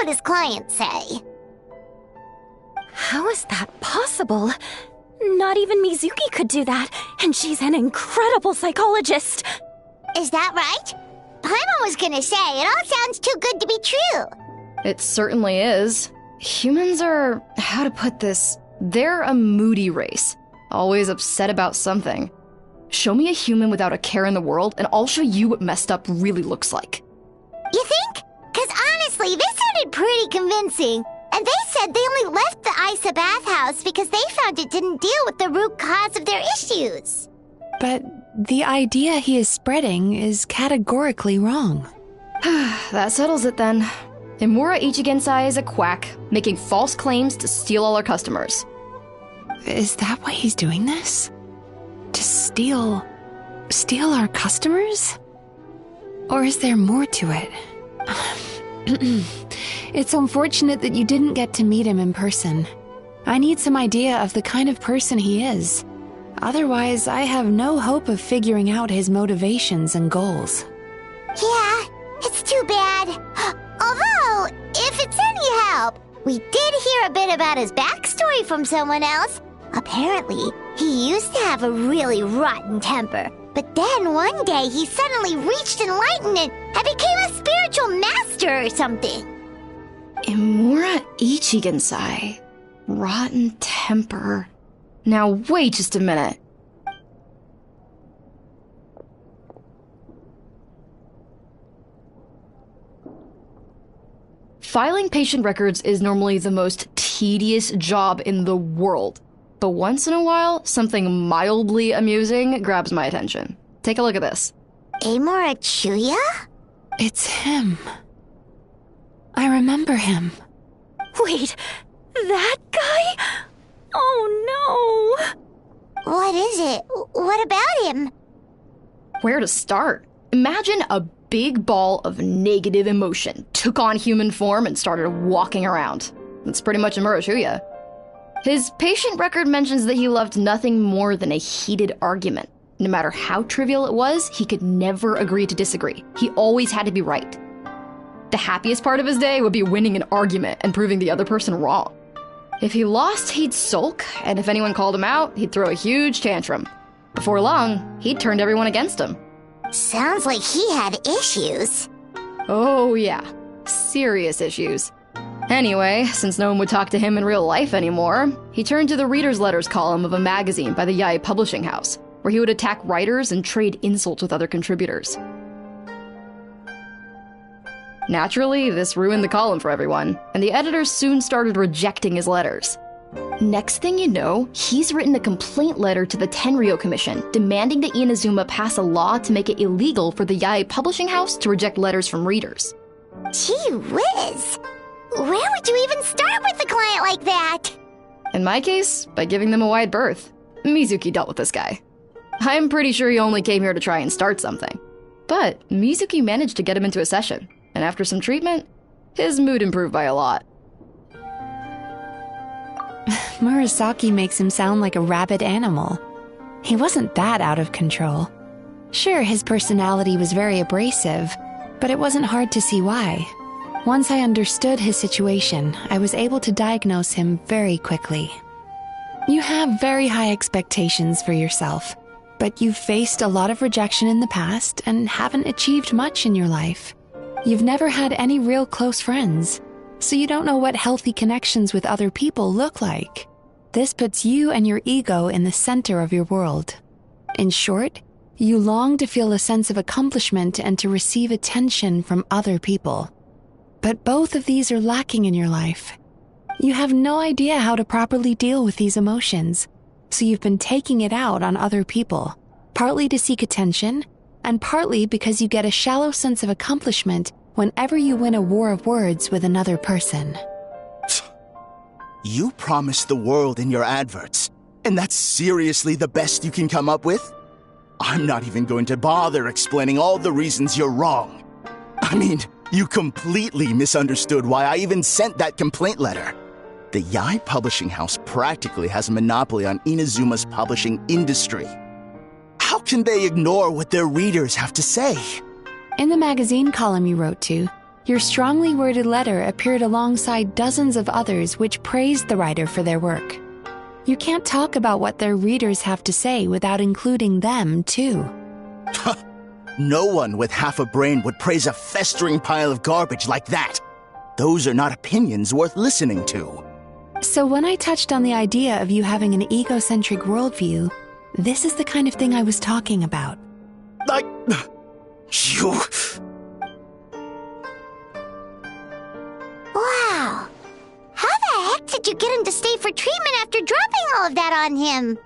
what his clients say. How is that possible? Not even Mizuki could do that, and she's an incredible psychologist. Is that right? Paimon was gonna say, it all sounds too good to be true. It certainly is. Humans are, how to put this, they're a moody race. Always upset about something. Show me a human without a care in the world, and I'll show you what messed up really looks like. You think? Because honestly, this sounded pretty convincing. And they said they only left the Isa bathhouse because they found it didn't deal with the root cause of their issues. But the idea he is spreading is categorically wrong. That settles it then. Imura Ichigensai is a quack, making false claims to steal all our customers. Is that why he's doing this? To steal our customers? Or is there more to it? It's unfortunate that you didn't get to meet him in person. I need some idea of the kind of person he is. Otherwise, I have no hope of figuring out his motivations and goals. Yeah, it's too bad. Although, if it's any help, we did hear a bit about his backstory from someone else. Apparently, he used to have a really rotten temper. But then one day he suddenly reached enlightenment and became a spiritual master or something. Imura Ichigensai. Rotten temper. Now wait just a minute. Filing patient records is normally the most tedious job in the world. But once in a while, something mildly amusing grabs my attention. Take a look at this. Amora Chuya? It's him. I remember him. Wait, that guy? Oh no! What is it? What about him? Where to start? Imagine a big ball of negative emotion took on human form and started walking around. That's pretty much Imura Chuya. His patient record mentions that he loved nothing more than a heated argument. No matter how trivial it was, he could never agree to disagree. He always had to be right. The happiest part of his day would be winning an argument and proving the other person wrong. If he lost, he'd sulk, and if anyone called him out, he'd throw a huge tantrum. Before long, he'd turned everyone against him. Sounds like he had issues. Oh yeah, serious issues. Anyway, since no one would talk to him in real life anymore, he turned to the reader's letters column of a magazine by the Yae Publishing House, where he would attack writers and trade insults with other contributors. Naturally, this ruined the column for everyone, and the editors soon started rejecting his letters. Next thing you know, he's written a complaint letter to the Tenryo Commission, demanding that Inazuma pass a law to make it illegal for the Yae Publishing House to reject letters from readers. Gee whiz! Where would you even start with a client like that? In my case, by giving them a wide berth. Mizuki dealt with this guy. I'm pretty sure he only came here to try and start something. But Mizuki managed to get him into a session, and after some treatment, his mood improved by a lot. Murasaki makes him sound like a rabid animal. He wasn't that out of control. Sure, his personality was very abrasive, but it wasn't hard to see why. Once I understood his situation, I was able to diagnose him very quickly. You have very high expectations for yourself, but you've faced a lot of rejection in the past and haven't achieved much in your life. You've never had any real close friends, so you don't know what healthy connections with other people look like. This puts you and your ego in the center of your world. In short, you long to feel a sense of accomplishment and to receive attention from other people. But both of these are lacking in your life. You have no idea how to properly deal with these emotions, so you've been taking it out on other people, partly to seek attention, and partly because you get a shallow sense of accomplishment whenever you win a war of words with another person. You promised the world in your adverts, and that's seriously the best you can come up with? I'm not even going to bother explaining all the reasons you're wrong. I mean, you completely misunderstood why I even sent that complaint letter. The Yae Publishing House practically has a monopoly on Inazuma's publishing industry. How can they ignore what their readers have to say? In the magazine column you wrote to, Your strongly worded letter appeared alongside dozens of others which praised the writer for their work. You can't talk about what their readers have to say without including them, too. No one with half a brain would praise a festering pile of garbage like that. Those are not opinions worth listening to. So when I touched on the idea of you having an egocentric worldview, this is the kind of thing I was talking about. You... Wow. How the heck did you get him to stay for treatment after dropping all of that on him?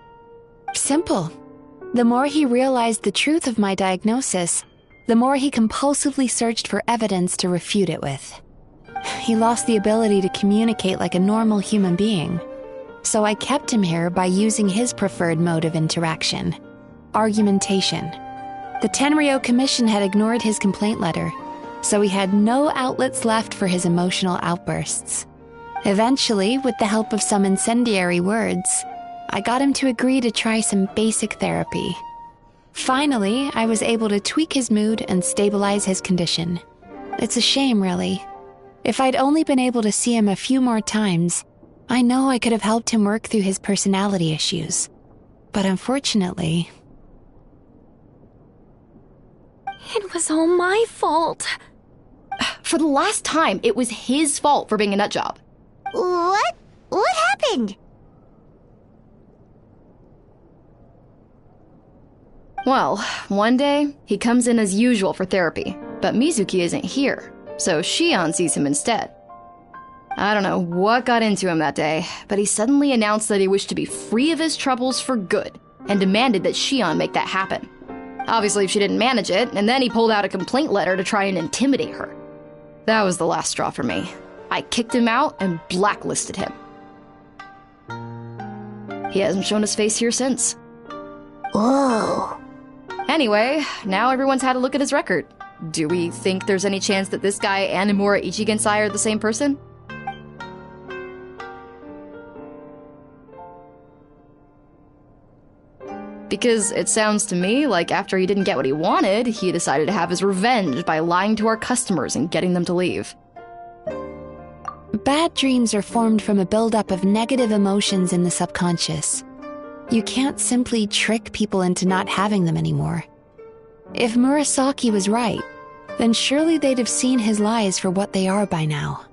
Simple. The more he realized the truth of my diagnosis, the more he compulsively searched for evidence to refute it with. He lost the ability to communicate like a normal human being. So I kept him here by using his preferred mode of interaction: argumentation. The Tenryo Commission had ignored his complaint letter, so he had no outlets left for his emotional outbursts. Eventually, with the help of some incendiary words, I got him to agree to try some basic therapy. Finally, I was able to tweak his mood and stabilize his condition. It's a shame, really. If I'd only been able to see him a few more times, I know I could have helped him work through his personality issues. But unfortunately... It was all my fault. For the last time, it was his fault for being a nutjob. What? What happened? Well, one day, he comes in as usual for therapy, but Mizuki isn't here, so Shion sees him instead. I don't know what got into him that day, but he suddenly announced that he wished to be free of his troubles for good, and demanded that Shion make that happen. Obviously, she didn't manage it, and then he pulled out a complaint letter to try and intimidate her. That was the last straw for me. I kicked him out and blacklisted him. He hasn't shown his face here since. Whoa. Anyway, now everyone's had a look at his record. Do we think there's any chance that this guy and Imura Ichigensai are the same person? Because it sounds to me like after he didn't get what he wanted, he decided to have his revenge by lying to our customers and getting them to leave. Bad dreams are formed from a buildup of negative emotions in the subconscious. You can't simply trick people into not having them anymore. If Murasaki was right, then surely they'd have seen his lies for what they are by now.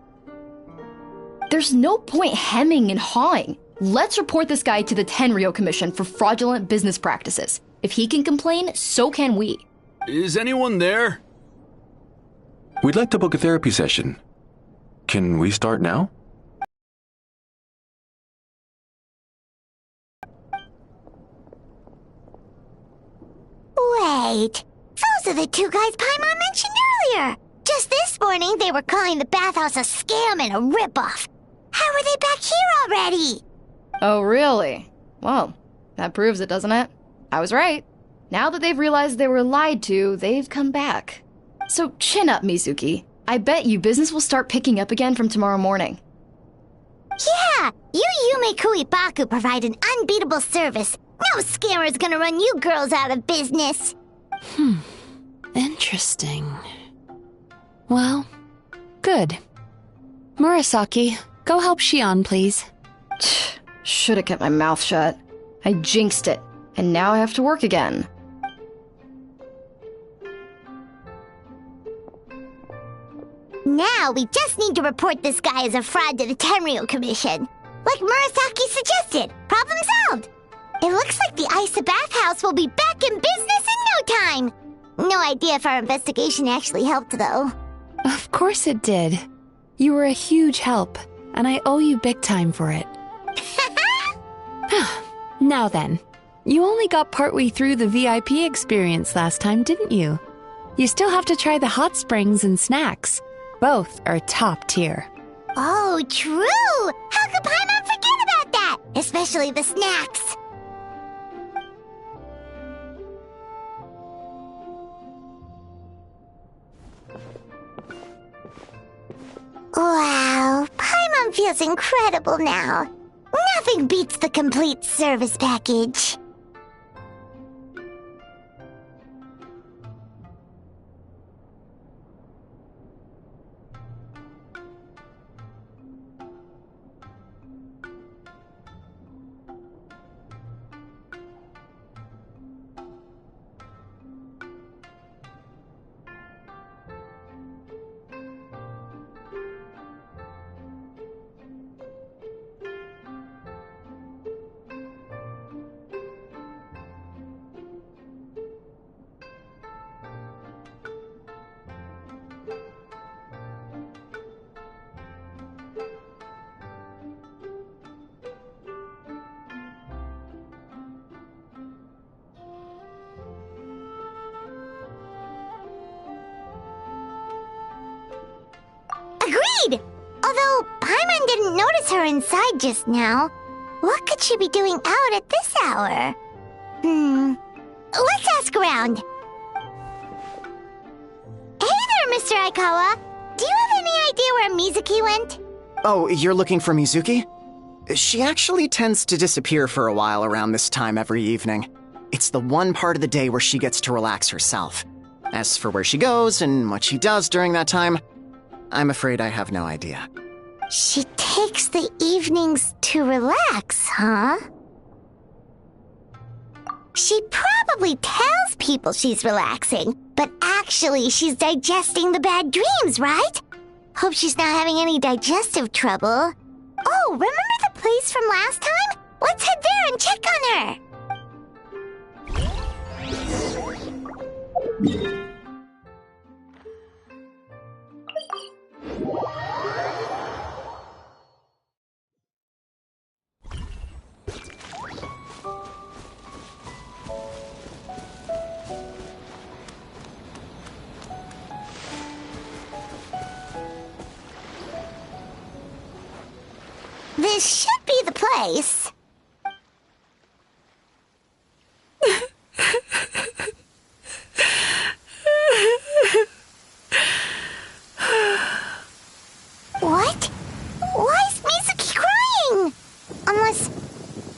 There's no point hemming and hawing. Let's report this guy to the Tenryo Commission for fraudulent business practices. If he can complain, so can we. Is anyone there? We'd like to book a therapy session. Can we start now? Wait. Those are the two guys Paimon mentioned earlier. Just this morning, they were calling the bathhouse a scam and a ripoff. How are they back here already? Oh, really? Well, that proves it, doesn't it? I was right. Now that they've realized they were lied to, they've come back. So chin up, Mizuki. I bet you business will start picking up again from tomorrow morning. Yeah, you Yume Kuibaku provide an unbeatable service. No scammer's gonna run you girls out of business. Interesting. Well, good. Murasaki, go help Shion, please. Should have kept my mouth shut. I jinxed it, and now I have to work again. Now we just need to report this guy as a fraud to the Tenryo Commission. Like Murasaki suggested. Problem solved. It looks like the Isa bathhouse will be back in business in no time. No idea if our investigation actually helped, though. Of course it did. You were a huge help, and I owe you big time for it. Now then, you only got partway through the VIP experience last time, didn't you? You still have to try the hot springs and snacks. Both are top tier. Oh, true! How could Paimon forget about that? Especially the snacks. Wow, Paimon feels incredible now. Nothing beats the complete service package. Agreed! Although Paimon didn't notice her inside just now. What could she be doing out at this hour? Let's ask around. Hey there, Mr. Aikawa. Do you have any idea where Mizuki went? Oh, you're looking for Mizuki? She actually tends to disappear for a while around this time every evening. It's the one part of the day where she gets to relax herself. As for where she goes and what she does during that time, I'm afraid I have no idea. She takes the evenings to relax, huh? She probably tells people she's relaxing, but actually she's digesting the bad dreams, right? Hope she's not having any digestive trouble. Oh, remember the place from last time? Let's head there and check on her. This should be the place. What? Why is Mizuki crying? Unless...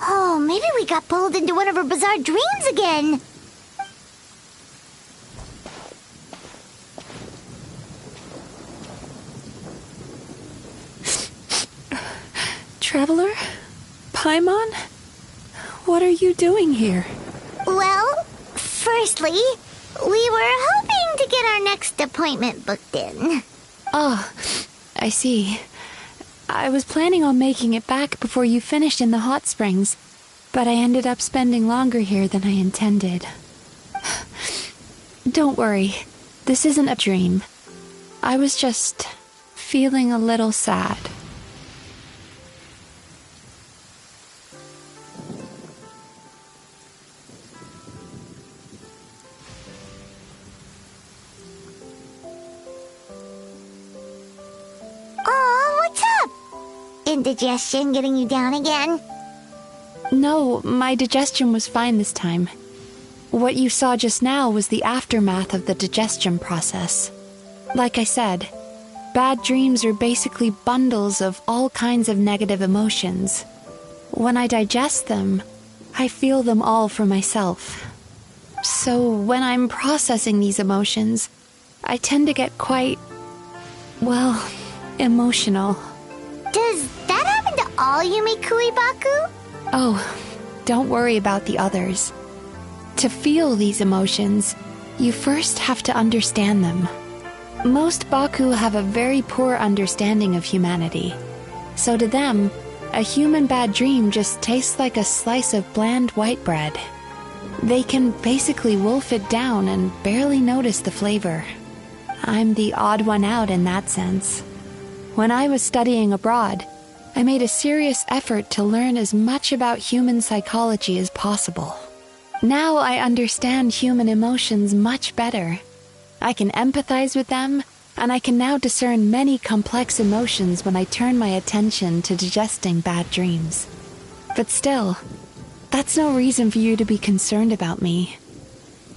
Oh, maybe we got pulled into one of her bizarre dreams again. Traveler? Paimon? What are you doing here? Well, firstly, we were hoping to get our next appointment booked in. Oh, I see. I was planning on making it back before you finished in the hot springs, but I ended up spending longer here than I intended. Don't worry, this isn't a dream. I was just feeling a little sad. Indigestion getting you down again? No, my digestion was fine this time. What you saw just now was the aftermath of the digestion process. Like I said, bad dreams are basically bundles of all kinds of negative emotions. When I digest them, I feel them all for myself. So when I'm processing these emotions, I tend to get quite, well, emotional. Does that happen to all Yumikui Baku? Oh, don't worry about the others. To feel these emotions, you first have to understand them. Most Baku have a very poor understanding of humanity. So to them, a human bad dream just tastes like a slice of bland white bread. They can basically wolf it down and barely notice the flavor. I'm the odd one out in that sense. When I was studying abroad, I made a serious effort to learn as much about human psychology as possible. Now I understand human emotions much better. I can empathize with them, and I can now discern many complex emotions when I turn my attention to digesting bad dreams. But still, that's no reason for you to be concerned about me.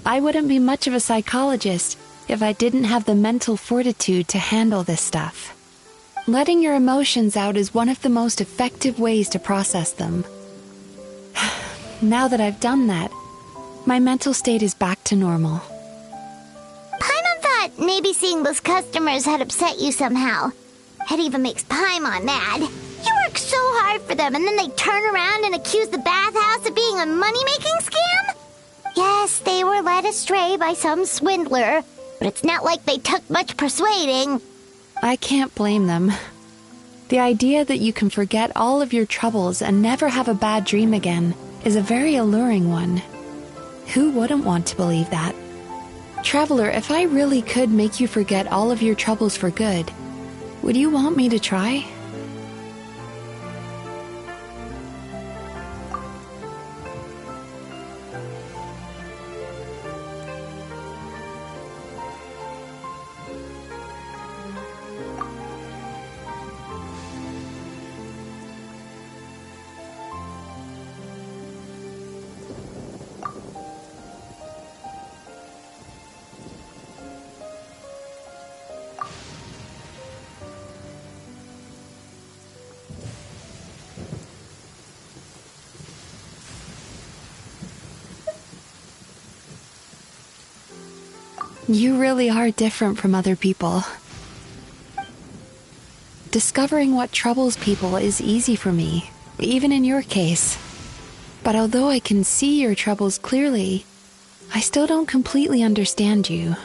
I wouldn't be much of a psychologist if I didn't have the mental fortitude to handle this stuff. Letting your emotions out is one of the most effective ways to process them. Now that I've done that, my mental state is back to normal. Paimon thought maybe seeing those customers had upset you somehow. It even makes Paimon mad. You work so hard for them and then they turn around and accuse the bathhouse of being a money-making scam? Yes, they were led astray by some swindler, but it's not like they took much persuading. I can't blame them. The idea that you can forget all of your troubles and never have a bad dream again is a very alluring one. Who wouldn't want to believe that? Traveler, if I really could make you forget all of your troubles for good, would you want me to try? You really are different from other people. Discovering what troubles people is easy for me, even in your case. But although I can see your troubles clearly, I still don't completely understand you.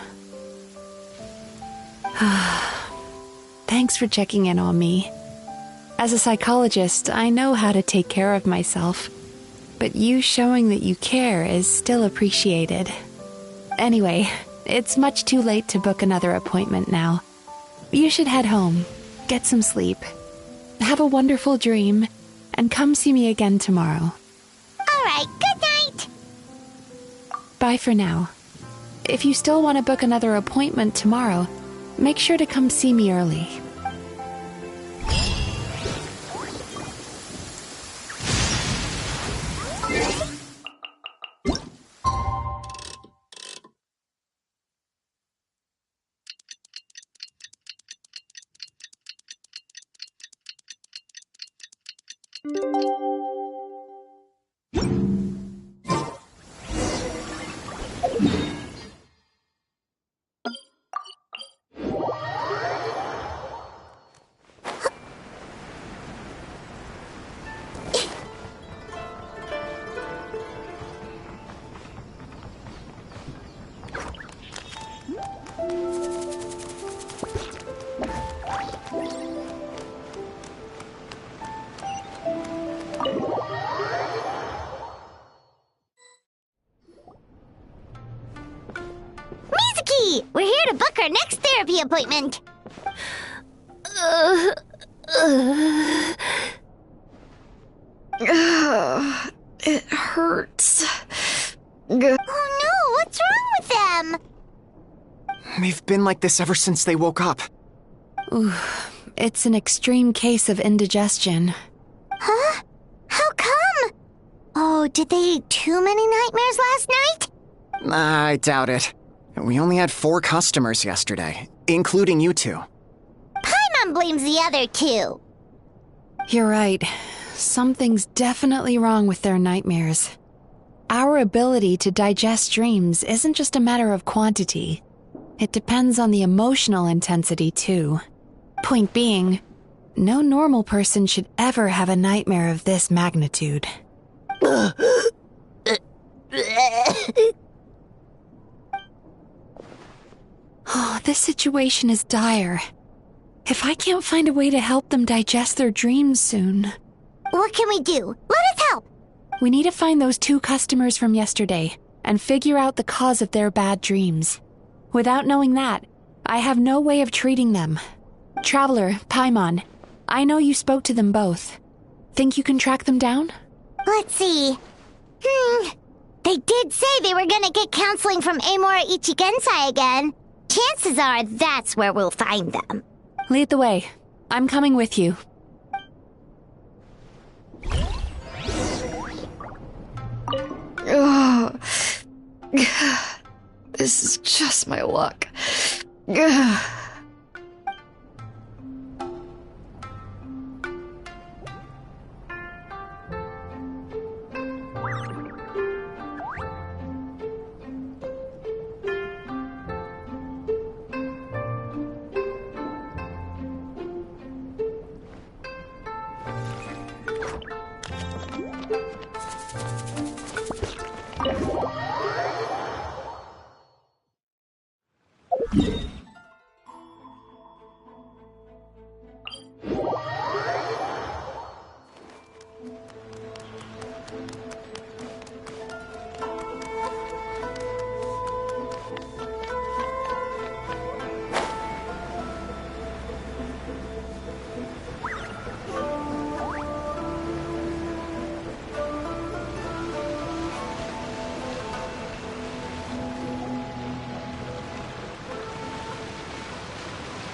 Thanks for checking in on me. As a psychologist, I know how to take care of myself, but you showing that you care is still appreciated. Anyway, it's much too late to book another appointment now. You should head home, get some sleep, have a wonderful dream, and come see me again tomorrow. All right, good night. Bye for now. If you still want to book another appointment tomorrow, make sure to come see me early. Mizuki, we're here to book our next therapy appointment. It hurts. Oh no, what's wrong with them? They've been like this ever since they woke up. Ooh, it's an extreme case of indigestion. Huh? How come? Oh, did they eat too many nightmares last night? I doubt it. We only had 4 customers yesterday, including you two. Paimon blames the other 2. You're right. Something's definitely wrong with their nightmares. Our ability to digest dreams isn't just a matter of quantity. It depends on the emotional intensity, too. Point being, no normal person should ever have a nightmare of this magnitude. Oh, this situation is dire. If I can't find a way to help them digest their dreams soon... What can we do? Let us help! We need to find those 2 customers from yesterday and figure out the cause of their bad dreams. Without knowing that, I have no way of treating them. Traveler, Paimon, I know you spoke to them both. Think you can track them down? Let's see. They did say they were gonna get counseling from Amora Ichigensai again. Chances are that's where we'll find them. Lead the way. I'm coming with you. Ugh. This is just my luck.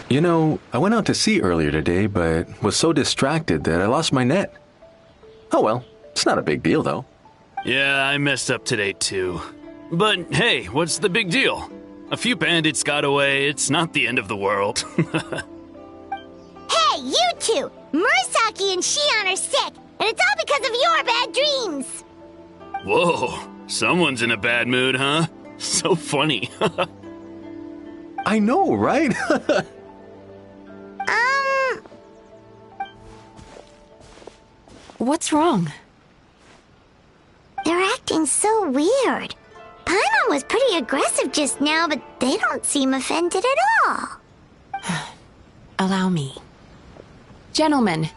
You know, I went out to sea earlier today, but was so distracted that I lost my net. Oh well, it's not a big deal though. Yeah, I messed up today too. But hey, what's the big deal? A few bandits got away, it's not the end of the world. Hey, you 2! Murasaki and Shion are sick, and it's all because of your bad dreams! Whoa, someone's in a bad mood, huh? So funny. I know, right? What's wrong? They're acting so weird. Paimon was pretty aggressive just now, but they don't seem offended at all. Allow me. Gentlemen,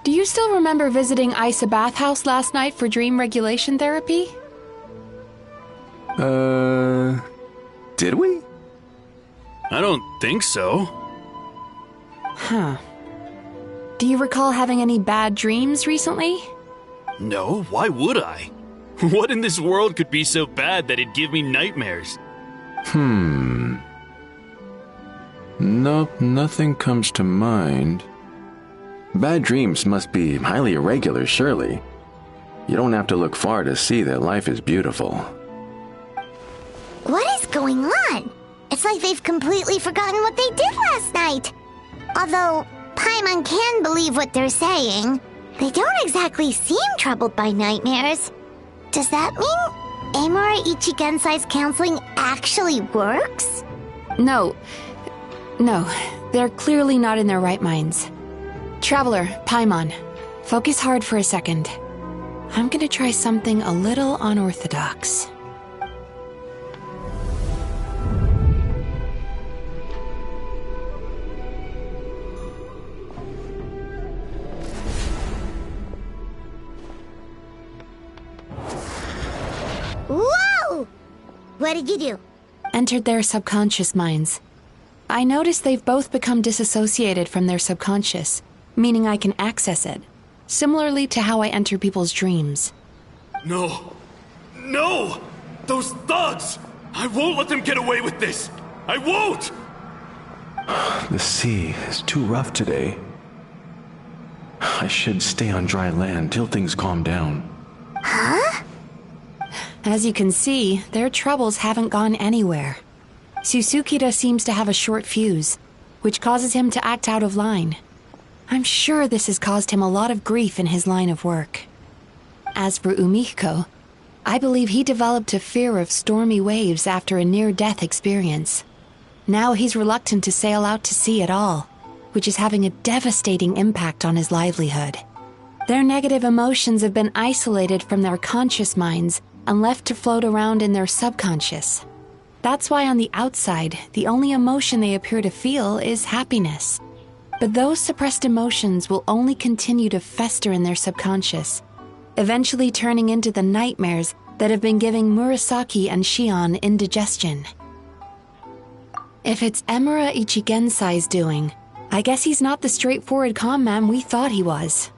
do you still remember visiting Isa Bathhouse last night for dream regulation therapy? Did we? I don't think so. Huh. Do you recall having any bad dreams recently? No, why would I? What in this world could be so bad that it'd give me nightmares? Nope, nothing comes to mind. Bad dreams must be highly irregular, surely. You don't have to look far to see that life is beautiful. What is going on? It's like they've completely forgotten what they did last night. Although Paimon can believe what they're saying, they don't exactly seem troubled by nightmares. Does that mean Amura Ichigensai's counseling actually works? No, they're clearly not in their right minds. Traveler, Paimon, focus hard for a second. I'm gonna try something a little unorthodox. Whoa! What did you do? Entered their subconscious minds. I noticed they've both become disassociated from their subconscious, meaning I can access it, similarly to how I enter people's dreams. No! No! Those thugs! I won't let them get away with this! I won't! The sea is too rough today. I should stay on dry land till things calm down. Huh? As you can see, their troubles haven't gone anywhere. Susukida seems to have a short fuse, which causes him to act out of line. I'm sure this has caused him a lot of grief in his line of work. As for Umiko, I believe he developed a fear of stormy waves after a near-death experience. Now he's reluctant to sail out to sea at all, which is having a devastating impact on his livelihood. Their negative emotions have been isolated from their conscious minds and left to float around in their subconscious. That's why on the outside, the only emotion they appear to feel is happiness. But those suppressed emotions will only continue to fester in their subconscious, eventually turning into the nightmares that have been giving Murasaki and Shion indigestion. If it's Emura Ichigensai's doing, I guess he's not the straightforward con man we thought he was.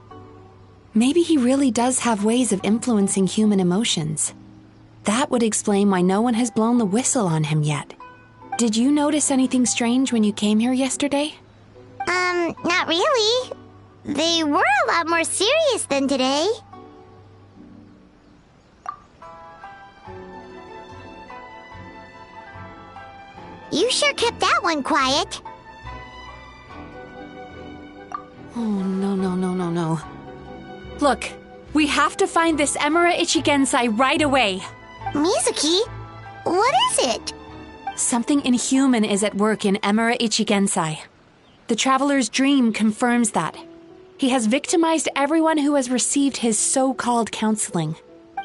Maybe he really does have ways of influencing human emotions. That would explain why no one has blown the whistle on him yet. Did you notice anything strange when you came here yesterday? Not really. They were a lot more serious than today. You sure kept that one quiet. Oh, no. Look, we have to find this Emura Ichigensai right away. Mizuki, what is it? Something inhuman is at work in Emura Ichigensai. The traveler's dream confirms that. He has victimized everyone who has received his so-called counseling.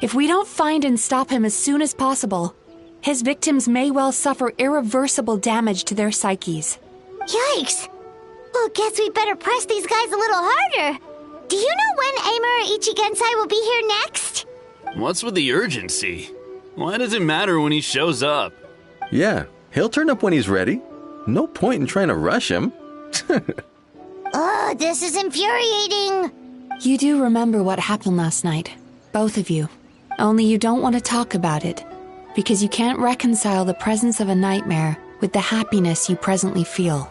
If we don't find and stop him as soon as possible, his victims may well suffer irreversible damage to their psyches. Yikes! Well, guess we better press these guys a little harder. Do you know when Amura Ichigensai will be here next? What's with the urgency? Why does it matter when he shows up? Yeah, he'll turn up when he's ready. No point in trying to rush him. Oh, this is infuriating. You do remember what happened last night, both of you. Only you don't want to talk about it, because you can't reconcile the presence of a nightmare with the happiness you presently feel.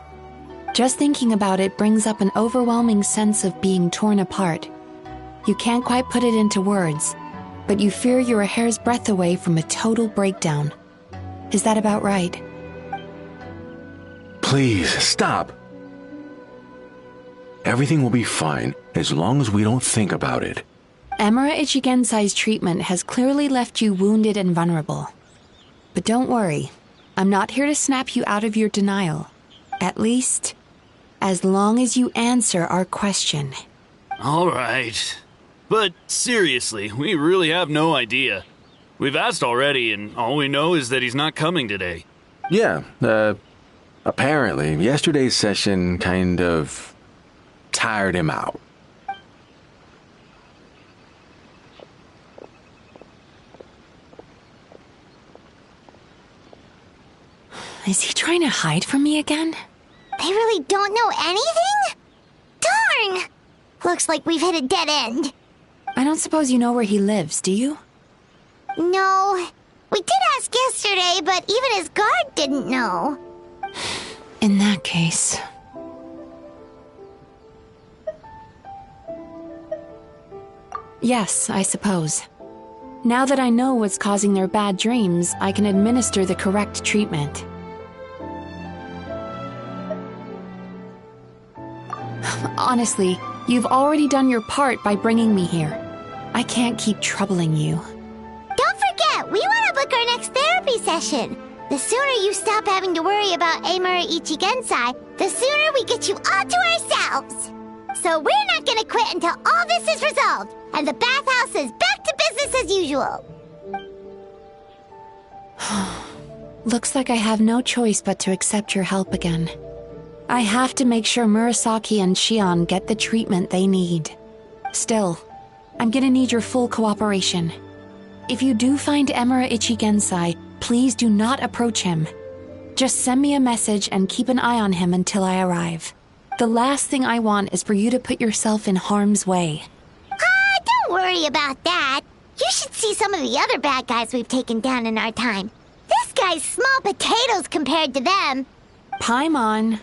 Just thinking about it brings up an overwhelming sense of being torn apart. You can't quite put it into words, but you fear you're a hair's breadth away from a total breakdown. Is that about right? Please, stop. Everything will be fine as long as we don't think about it. Emura Ichigensai's treatment has clearly left you wounded and vulnerable. But don't worry. I'm not here to snap you out of your denial. At least, as long as you answer our question. All right. But seriously, we really have no idea. We've asked already, and all we know is that he's not coming today. Yeah, apparently, yesterday's session kind of tired him out. Is he trying to hide from me again? They really don't know anything? Darn! Looks like we've hit a dead end. I don't suppose you know where he lives, do you? No. We did ask yesterday, but even his guard didn't know. In that case... Yes, I suppose. Now that I know what's causing their bad dreams, I can administer the correct treatment. Honestly, you've already done your part by bringing me here. I can't keep troubling you. Don't forget, we want to book our next therapy session. The sooner you stop having to worry about Amura Ichigensai, the sooner we get you all to ourselves. So we're not gonna quit until all this is resolved, and the bathhouse is back to business as usual. Looks like I have no choice but to accept your help again. I have to make sure Murasaki and Shion get the treatment they need. Still, I'm gonna need your full cooperation. If you do find Emura Ichigensai, please do not approach him. Just send me a message and keep an eye on him until I arrive. The last thing I want is for you to put yourself in harm's way. Don't worry about that. You should see some of the other bad guys we've taken down in our time. This guy's small potatoes compared to them. Paimon.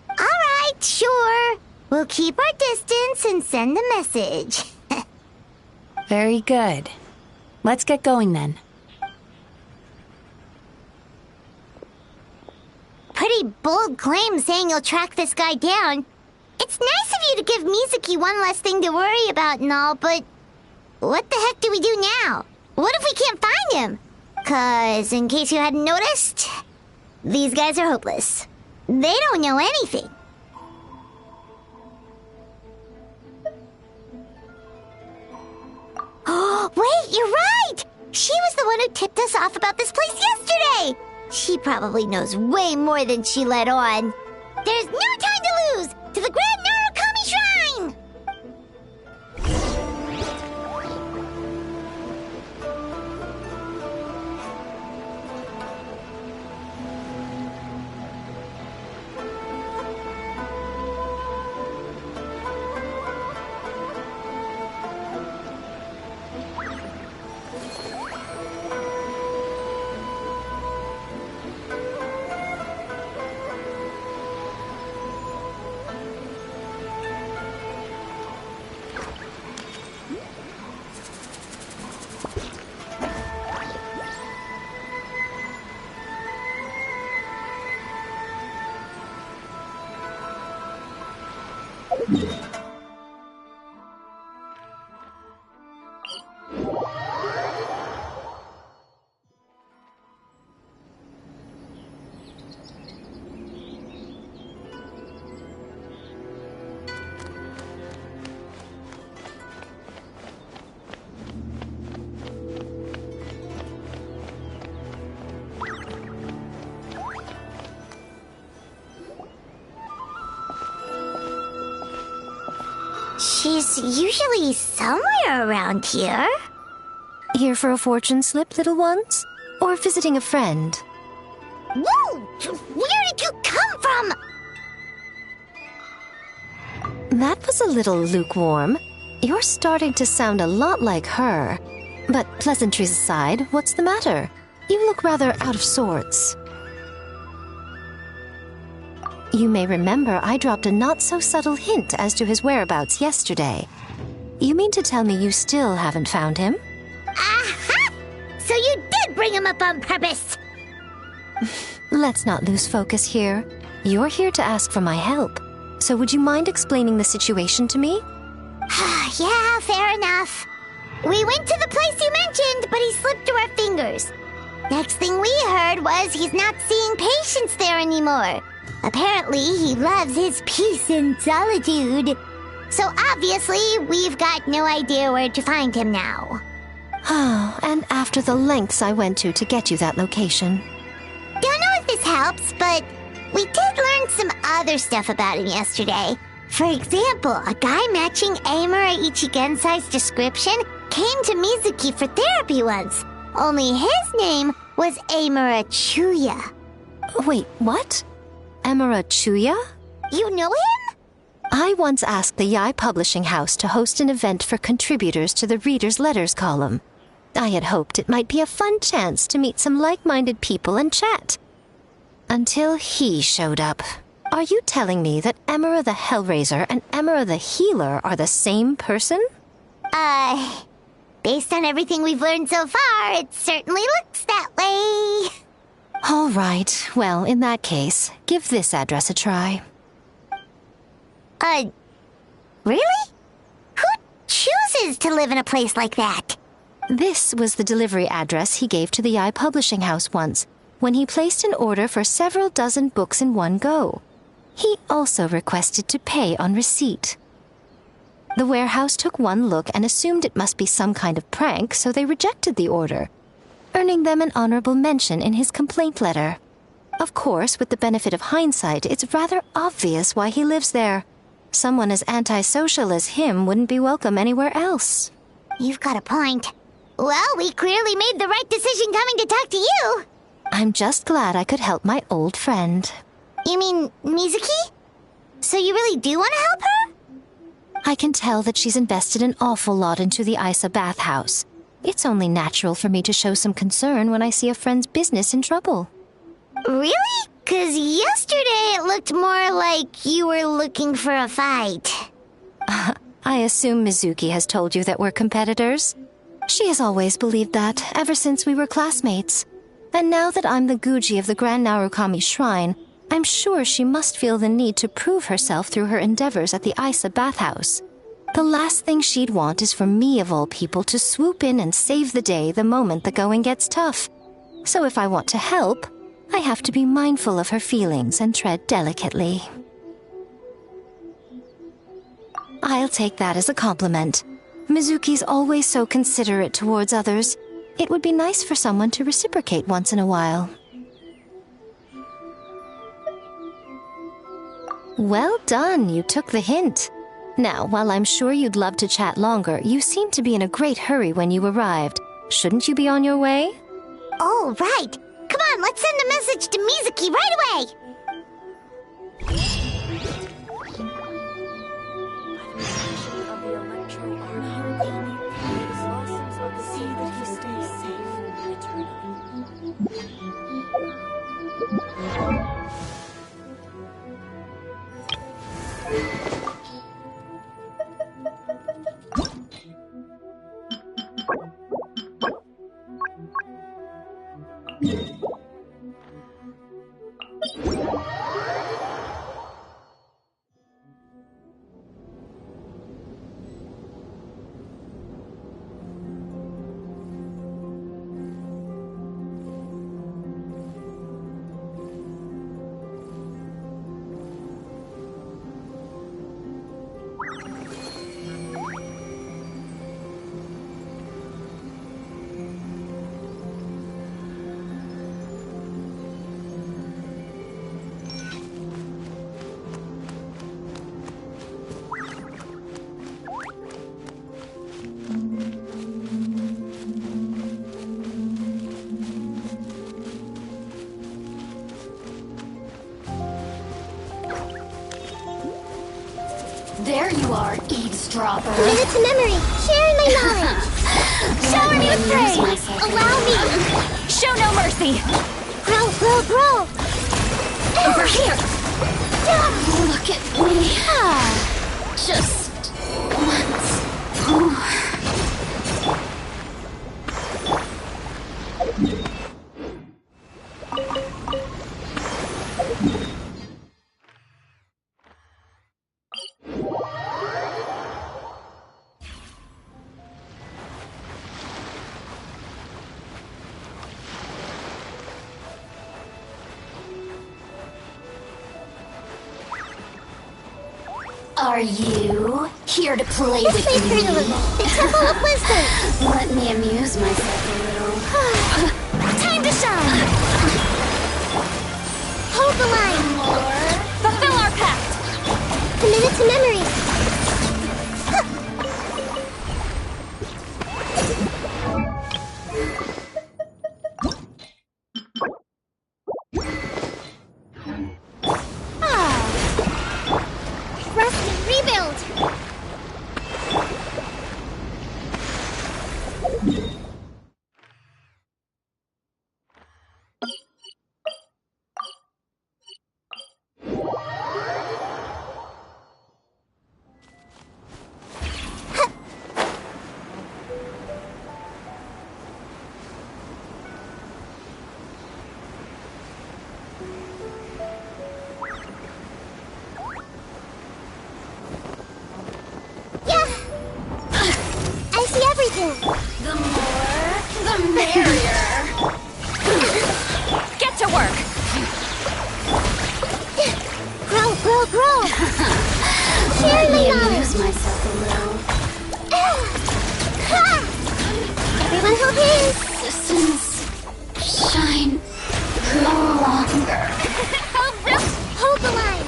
Alright, sure. We'll keep our distance and send a message. Very good. Let's get going then. Pretty bold claim saying you'll track this guy down. It's nice of you to give Mizuki one less thing to worry about and all, but what the heck do we do now? What if we can't find him? 'Cause, in case you hadn't noticed, these guys are hopeless. They don't know anything. Oh, wait, you're right! She was the one who tipped us off about this place yesterday! She probably knows way more than she let on. There's no time to lose! To the Grand Narukami Shrine! She's usually somewhere around here. Here for a fortune slip, little ones? Or visiting a friend? Whoa! Where did you come from? That was a little lukewarm. You're starting to sound a lot like her. But pleasantries aside, what's the matter? You look rather out of sorts. You may remember I dropped a not-so-subtle hint as to his whereabouts yesterday. You mean to tell me you still haven't found him? Aha! So you did bring him up on purpose! Let's not lose focus here. You're here to ask for my help. So would you mind explaining the situation to me? Yeah, fair enough. We went to the place you mentioned, but he slipped through our fingers. Next thing we heard was he's not seeing patients there anymore. Apparently, he loves his peace and solitude. So obviously, we've got no idea where to find him now. Oh, and after the lengths I went to get you that location. Don't know if this helps, but we did learn some other stuff about him yesterday. For example, a guy matching Amura Ichigensai's description came to Mizuki for therapy once. Only his name was Amura Chuya. Wait, what? Amura Chuya? You know him? I once asked the Yai Publishing House to host an event for contributors to the Reader's Letters column. I had hoped it might be a fun chance to meet some like-minded people and chat. Until he showed up. Are you telling me that Amura the Hellraiser and Amura the Healer are the same person? Based on everything we've learned so far, it certainly looks that way. All right. Well, in that case, give this address a try. Really? Who chooses to live in a place like that? This was the delivery address he gave to the Yai Publishing House once, when he placed an order for several dozen books in one go. He also requested to pay on receipt. The warehouse took one look and assumed it must be some kind of prank, so they rejected the order, earning them an honorable mention in his complaint letter. Of course, with the benefit of hindsight, it's rather obvious why he lives there. Someone as antisocial as him wouldn't be welcome anywhere else. You've got a point. Well, we clearly made the right decision coming to talk to you. I'm just glad I could help my old friend. You mean Mizuki? So you really do want to help her? I can tell that she's invested an awful lot into the Isa bathhouse. It's only natural for me to show some concern when I see a friend's business in trouble. Really? 'Cause yesterday it looked more like you were looking for a fight. I assume Mizuki has told you that we're competitors. She has always believed that, ever since we were classmates. And now that I'm the Guji of the Grand Narukami Shrine, I'm sure she must feel the need to prove herself through her endeavors at the Isa bathhouse. The last thing she'd want is for me, of all people, to swoop in and save the day the moment the going gets tough. So if I want to help, I have to be mindful of her feelings and tread delicately. I'll take that as a compliment. Mizuki's always so considerate towards others. It would be nice for someone to reciprocate once in a while. Well done, you took the hint. Now, while I'm sure you'd love to chat longer, you seemed to be in a great hurry when you arrived. Shouldn't you be on your way? Oh, right. Come on, let's send a message to Mizuki right away. There you are, eavesdropper. Minutes of memory, sharing my knowledge. Shower me with praise! Allow me. Show no mercy! Grow. Over here! Look at me. Just once. Are you here to play with me? The Temple of Wisdom. Let me amuse myself a little. Time to shine. Hold the line. Fulfill our pact! Commit it to memory. Rest and rebuild. Yeah. I see everything. The more, the merrier. Get to work! Grow, grow, grow. Let me Cheerily on. amuse myself a little. Everyone hold hands. Distance, shine, no longer. Hold the line.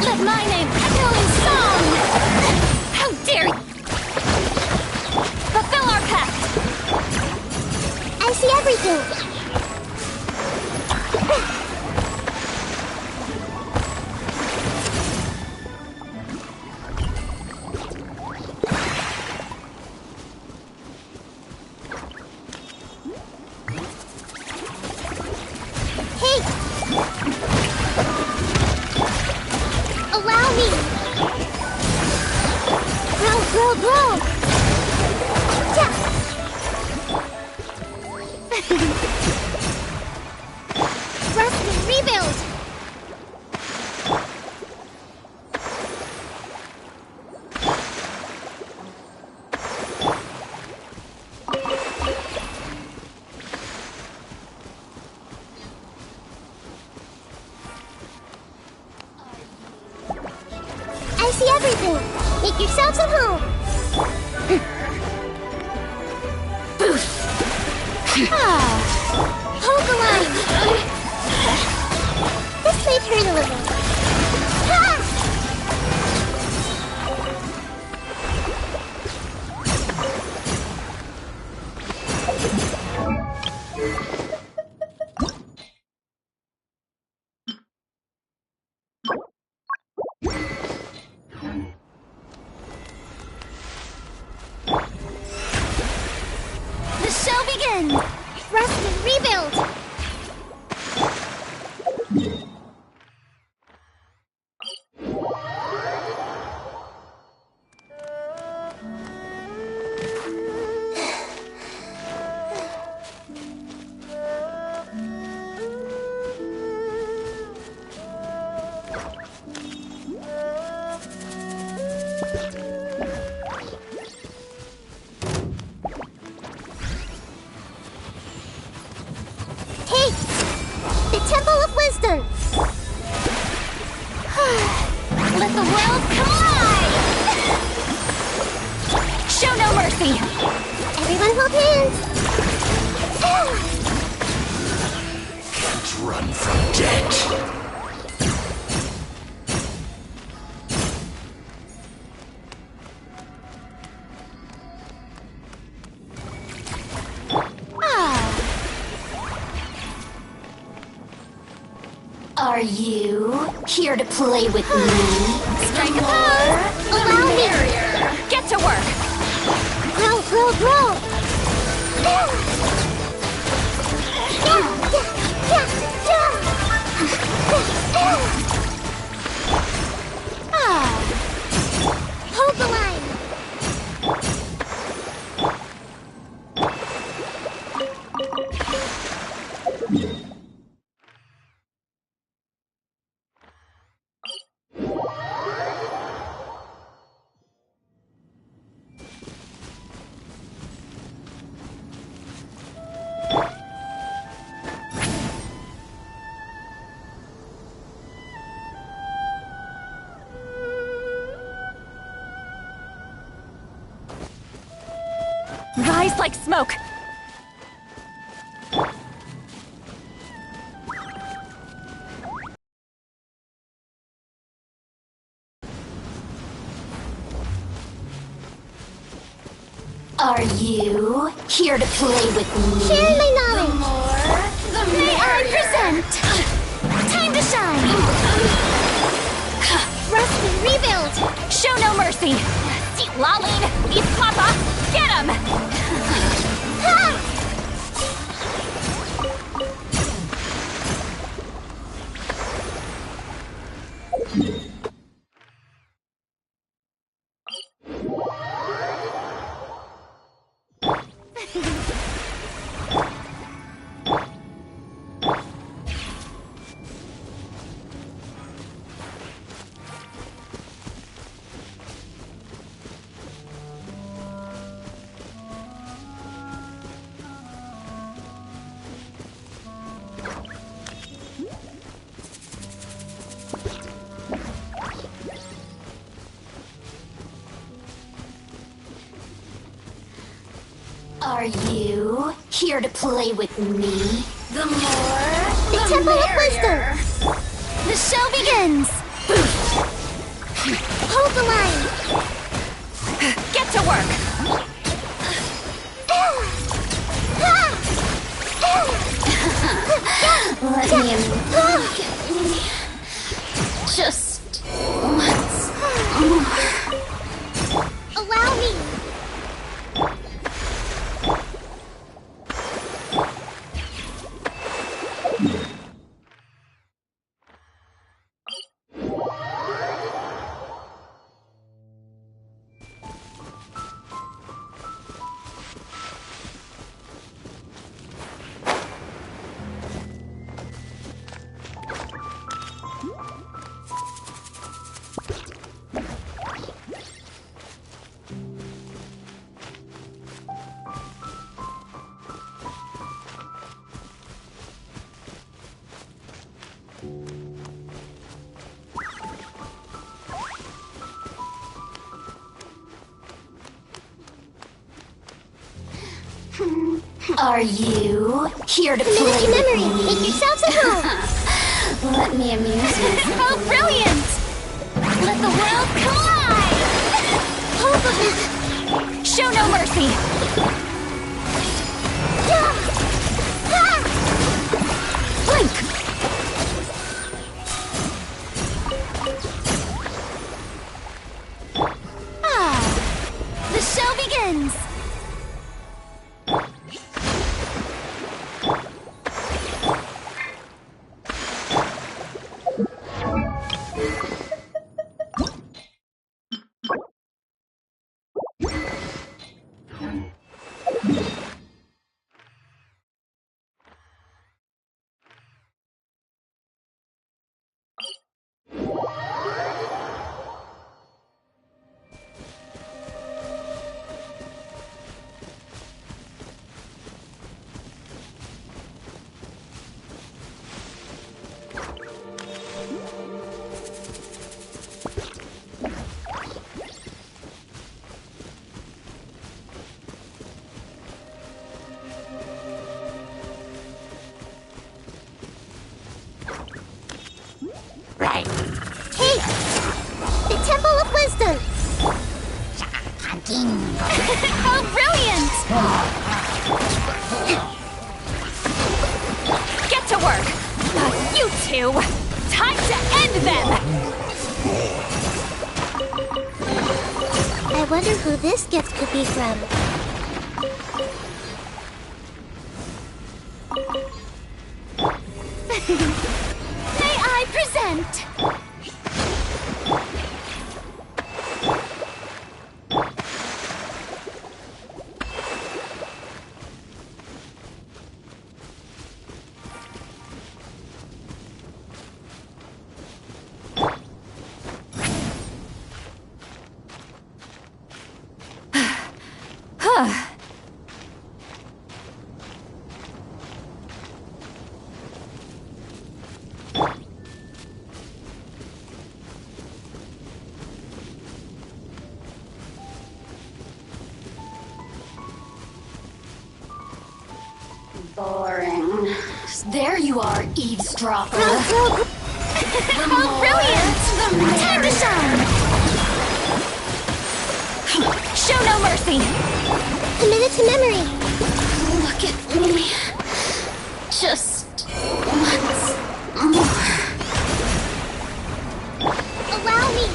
Let my name echo in song! How dare you! Fulfill our pact! I see everything. Hey! Allow me! Grow, grow, grow! Yeah. Rest and rebuild! I see everything! Make yourselves at home! Hold the line! This might hurt a little. Ah! The show begins! Rest and rebuild! Take the Temple of Wisdom! Let the world collide! Show no mercy! Everyone hold hands! Can't run from death. Are you here to play with me? Strike a pose! Allow me! Get to work! Grow, grow, grow! Rise like smoke! Are you here to play with me? Share my knowledge. May I present? Time to shine. Rest and rebuild. Show no mercy! Laline, East Papa, get him! Are you here to play with me? The Temple of merrier. Wisdom. The show begins. Hold the line. Get to work! Let me just once more. Allow me. Are you here to play Minute to with memory. me? Make yourselves at home. Let me amuse myself. How brilliant! Let the world collide! Hold the Show no mercy! Blink! The show begins. Right. Hey, the Temple of Wisdom. How brilliant! Get to work! You two! Time to end them! I wonder who this gift could be from. May I present? There you are, eavesdropper. How brilliant! Time to shine! Show no mercy! A minute to memory. Look at me. Just once more. Allow me.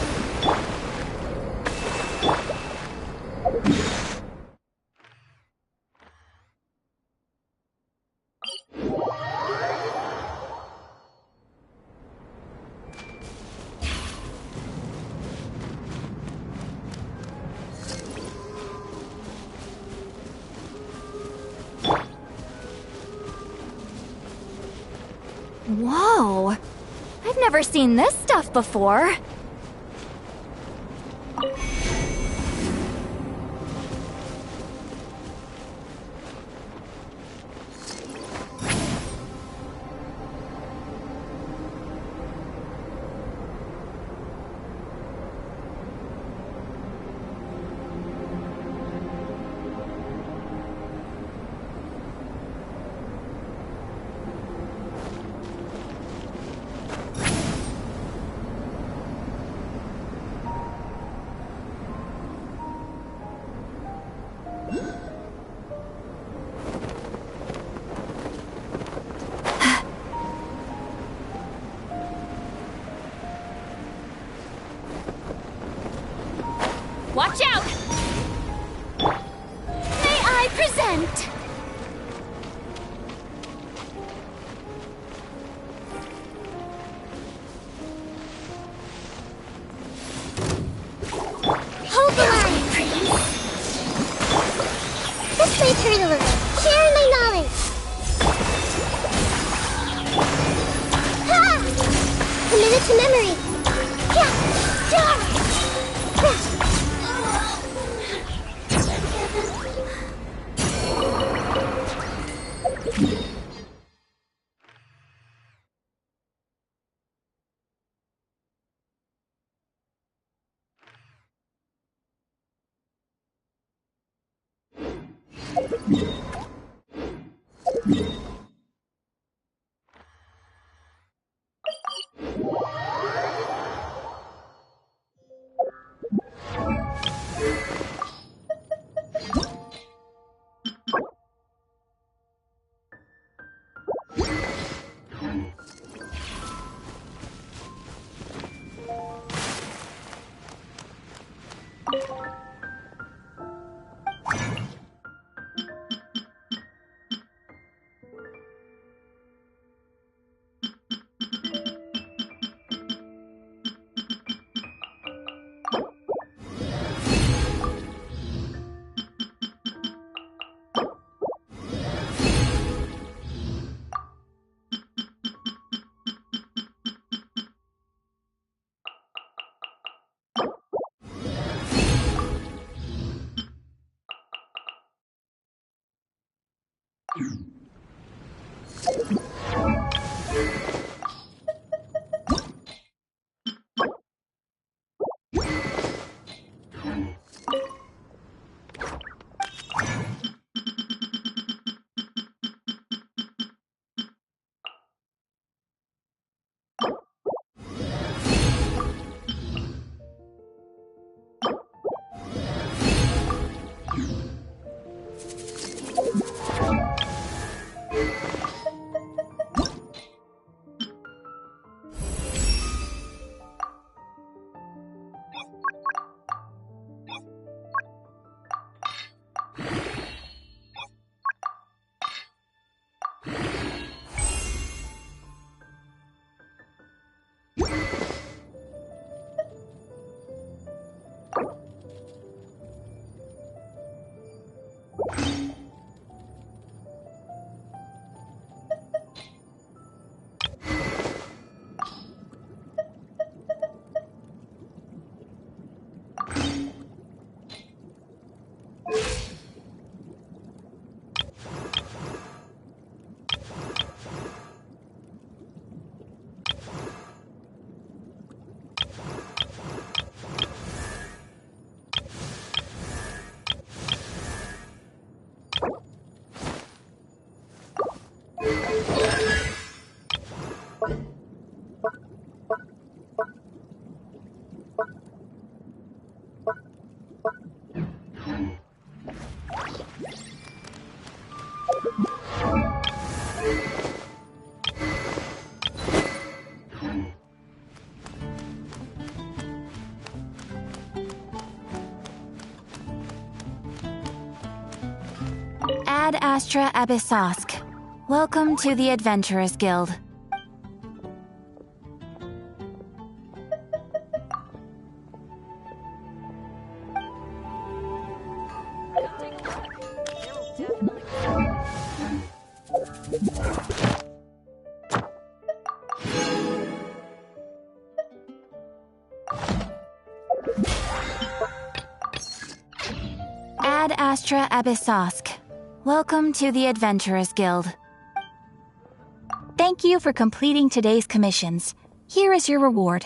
Whoa! I've never seen this stuff before. Watch out! May I present? Hold the line! This may hurt a little. Share my knowledge. Ha! Committed to memory. Yeah! Yeah! Ad Astra Abyssosk. Welcome to the Adventurers Guild. Ad Astra Abyssosk. Welcome to the Adventurers Guild. Thank you for completing today's commissions. Here is your reward.